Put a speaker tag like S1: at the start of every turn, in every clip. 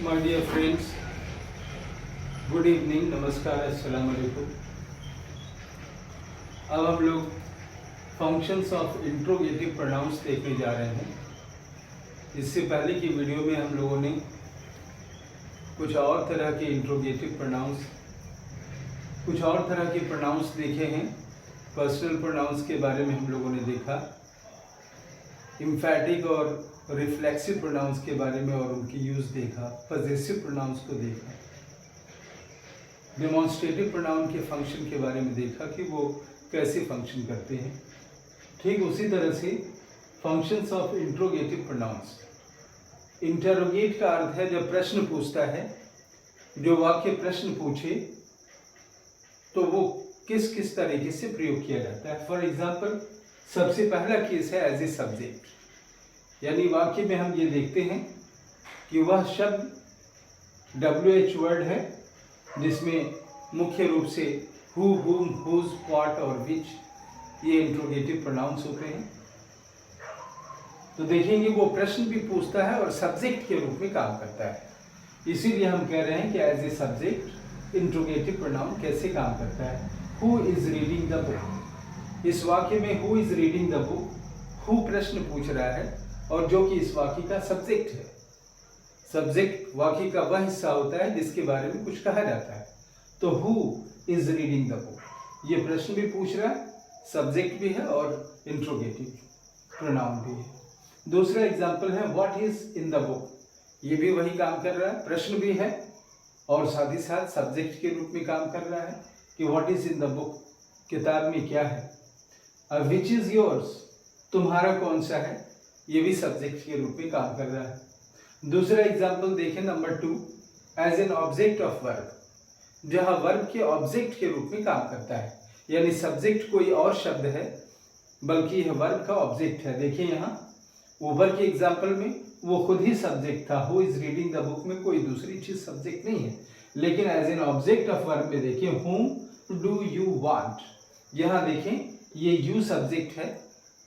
S1: My dear friends, good evening, नमस्कार, अस्सलाम वालेकुम। अब हम लोग फंक्शंस ऑफ इंट्रोगेटिव प्रोनाउंस देखने जा रहे हैं। इससे पहले की वीडियो में हम लोगों ने कुछ और तरह के इंट्रोगेटिव प्रोनाउंस, कुछ और तरह के प्रोनाउंस देखे हैं। पर्सनल प्रोनाउंस के बारे में हम लोगों ने देखा, इम्फैटिक और रिफ्लेक्सिव प्रोनाउंस के बारे में और उनकी यूज़ देखा, पजेसिव प्रोनाउंस को देखा, डेमोन्स्ट्रेटिव प्रोनाउन के फंक्शन के बारे में देखा कि वो कैसे फंक्शन करते हैं। ठीक उसी तरह से functions of interrogative pronounce. Interrogate का अर्थ है जब प्रश्न पूछता है, जो वाक्य प्रश्न पूछे तो वो किस किस तरीके से प्रयोग किया जाता है। फॉर एग्जाम्पल, सबसे पहला केस है एज ए सब्जेक्ट, यानी वाक्य में हम ये देखते हैं कि वह शब्द WH वर्ड है जिसमें मुख्य रूप से हु, हुम, हुज, व्हाट और विच ये इंट्रोगेटिव प्रोनाउंस होते हैं। तो देखेंगे वो प्रश्न भी पूछता है और सब्जेक्ट के रूप में काम करता है। इसीलिए हम कह रहे हैं कि as a subject interrogative pronoun कैसे काम करता है। Who is reading the book, इस वाक्य में who is reading the book, who प्रश्न पूछ रहा है और जो कि इस वाक्य का सब्जेक्ट है। सब्जेक्ट वाक्य का वह हिस्सा होता है जिसके बारे में कुछ कहा जाता है। तो who is reading the book, ये प्रश्न भी पूछ रहा है, सब्जेक्ट भी है और इंट्रोगेटिव प्रोनाउन भी है। दूसरा एग्जाम्पल है what is in the book, ये भी वही काम कर रहा है, प्रश्न भी है और साथ ही साथ सब्जेक्ट के रूप में काम कर रहा है कि what is in the book, किताब में क्या है। विच इज योर्स, तुम्हारा कौन सा है, ये भी सब्जेक्ट के रूप में काम कर रहा है। दूसरा एग्जाम्पल देखें, number 2, as an object of verb, जहां वर्ब के ऑब्जेक्ट के रूप में काम करता है, यानी सब्जेक्ट कोई और शब्द है बल्कि यह वर्ब का ऑब्जेक्ट है। देखिए यहाँ ऊपर के एग्जाम्पल में वो खुद ही सब्जेक्ट था, who is reading the book में कोई दूसरी चीज सब्जेक्ट नहीं है, लेकिन as an object of verb में देखिए whom डू यू वांट, यहाँ देखें ये यू सब्जेक्ट है,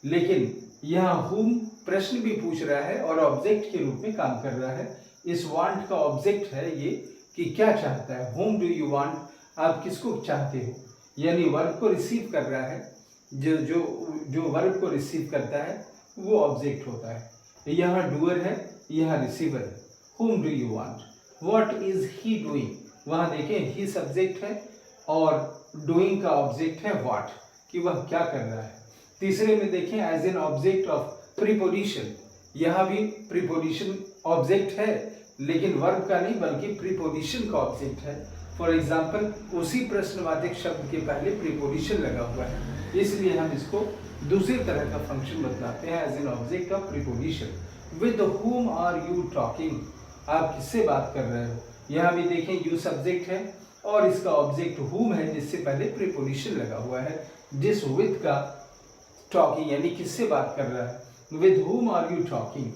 S1: लेकिन यहाँ whom प्रश्न भी पूछ रहा है और ऑब्जेक्ट के रूप में काम कर रहा है। इस वांट का ऑब्जेक्ट है ये कि क्या चाहता है, whom डू यू वांट, आप किसको चाहते हो, यानी वर्ब को रिसीव कर रहा है। जो वर्ब को रिसीव करता है वो ऑब्जेक्ट होता है। यहाँ डूअर है, यहाँ रिसीवर है। whom do you want, what is he doing, वहाँ देखें ही सब्जेक्ट है और डूइंग का ऑब्जेक्ट है व्हाट, कि वह क्या कर रहा है। तीसरे में देखें as an object of preposition, यहाँ भी प्रीपोजिशन ऑब्जेक्ट है लेकिन वर्ब का नहीं बल्कि प्रीपोजिशन का ऑब्जेक्ट है। फॉर एग्जाम्पल, उसी प्रश्नवाचक शब्द के पहले प्रीपोजिशन लगा हुआ है, इसलिए हम इसको दूसरी तरह का फंक्शन बतलाते हैं as an object of preposition. With whom are you talking, आप किससे बात कर रहे हो, यहाँ भी देखें यू सब्जेक्ट है और इसका ऑब्जेक्ट whom है जिससे पहले प्रीपोजिशन लगा हुआ है, जिस विद का टॉकिंग यानी किससे बात कर रहा है। With whom are you talking,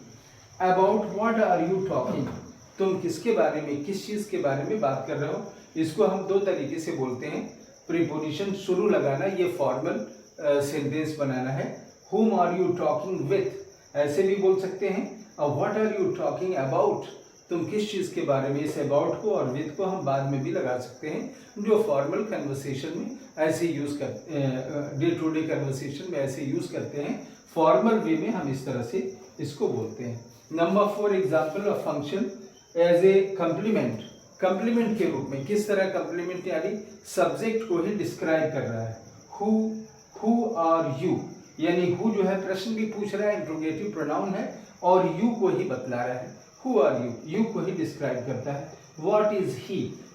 S1: about what are you talking, तुम किसके बारे में, किस चीज के बारे में बात कर रहे हो। इसको हम दो तरीके से बोलते हैं, प्रीपोजिशन शुरू लगाना, ये फॉर्मल सेंटेंस बनाना है। whom are you talking with, ऐसे भी बोल सकते हैं। और what are you talking about, तुम किस चीज के बारे में। इस अबाउट को और विथ को हम बाद में भी लगा सकते हैं, जो फॉर्मल कन्वर्सेशन में ऐसे यूज कर, डे टू डे कन्वर्सेशन में ऐसे यूज करते हैं। फॉर्मल वे में हम इस तरह से इसको बोलते हैं। Number 4 example of function as a complement, complement के रूप में। किस तरह कंप्लीमेंट, यानी सब्जेक्ट को ही डिस्क्राइब कर रहा है। हु आर यू, यानी हु जो है प्रश्न भी पूछ रहा है, इंट्रोगेटिव प्रोनाउन है और यू को ही बतला रहा है। हु आर यू, यू को ही डिस्क्राइब करता है। व्हाट इज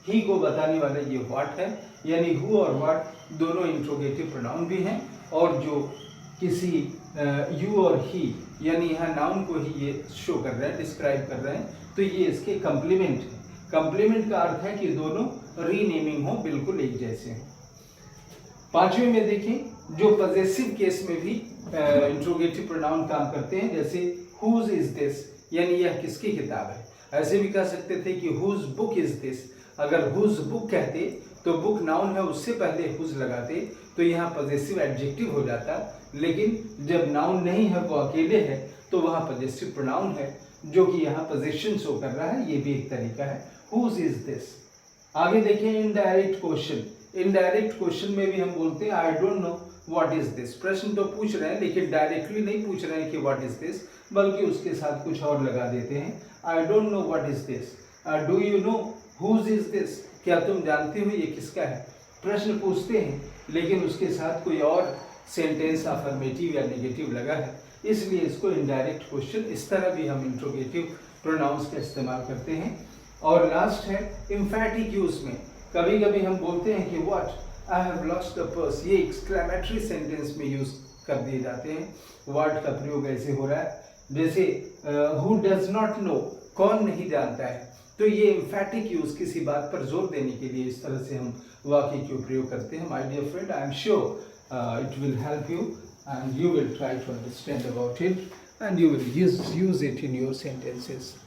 S1: ही को बताने वाला ये व्हाट है, यानी हु और व्हाट दोनों इंट्रोगेटिव प्रोनाउन भी हैं और जो किसी यू और ही यानी यहाँ नाउन को ही ये शो कर रहे हैं, डिस्क्राइब कर रहे हैं, तो ये इसके कंप्लीमेंट है। कंप्लीमेंट का अर्थ है कि दोनों रीनेमिंग हो, बिल्कुल एक जैसे हो। पांचवें में देखें, जो पजेसिव केस में भी इंट्रोगेटिव प्रोनाउन काम करते हैं, जैसे हुज इज दिस, यानी यह किसकी किताब है। ऐसे भी कह सकते थे कि हुज बुक इज दिस, अगर हुज बुक कहते तो बुक नाउन है उससे पहले हुज लगाते तो यहाँ पजेसिव एडजेक्टिव हो जाता, लेकिन जब नाउन नहीं है वो अकेले है तो वहाँ पजेसिव प्रोनाउन है। जो कि यहाँ पोजीशन शो कर रहा है, ये भी एक तरीका है। Whose is this. आगे देखिए इनडायरेक्ट क्वेश्चन। इनडायरेक्ट क्वेश्चन में भी हम बोलते हैं I don't know what is this. प्रश्न तो पूछ रहे हैं लेकिन डायरेक्टली नहीं पूछ रहे हैं कि व्हाट इज दिस, बल्कि उसके साथ कुछ और लगा देते हैं। I don't know what is this. Do you know whose is this. क्या तुम जानते हो ये किसका है। प्रश्न पूछते हैं लेकिन उसके साथ कोई और सेंटेंस अफर्मेटिव या नेगेटिव लगा है, इसलिए इसको इनडायरेक्ट क्वेश्चन, इस तरह भी हम इंट्रोगेटिव प्रोनाउंस का इस्तेमाल करते हैं। और लास्ट है एम्फैटिक यूज में। कभी कभी हम बोलते हैं कि what I have lost the purse, ये एक्सक्लेमेटरी सेंटेंस में यूज कर दिए जाते हैं। व्हाट का प्रयोग ऐसे हो रहा है जैसे हु डज नॉट नो, कौन नहीं जानता है। तो ये एम्फैटिक यूज किसी बात पर जोर देने के लिए इस तरह से हम वाक्य के प्रयोग करते हैं। My dear friend, I am sure it will help you and you will try to understand about it and you will use it in your sentences.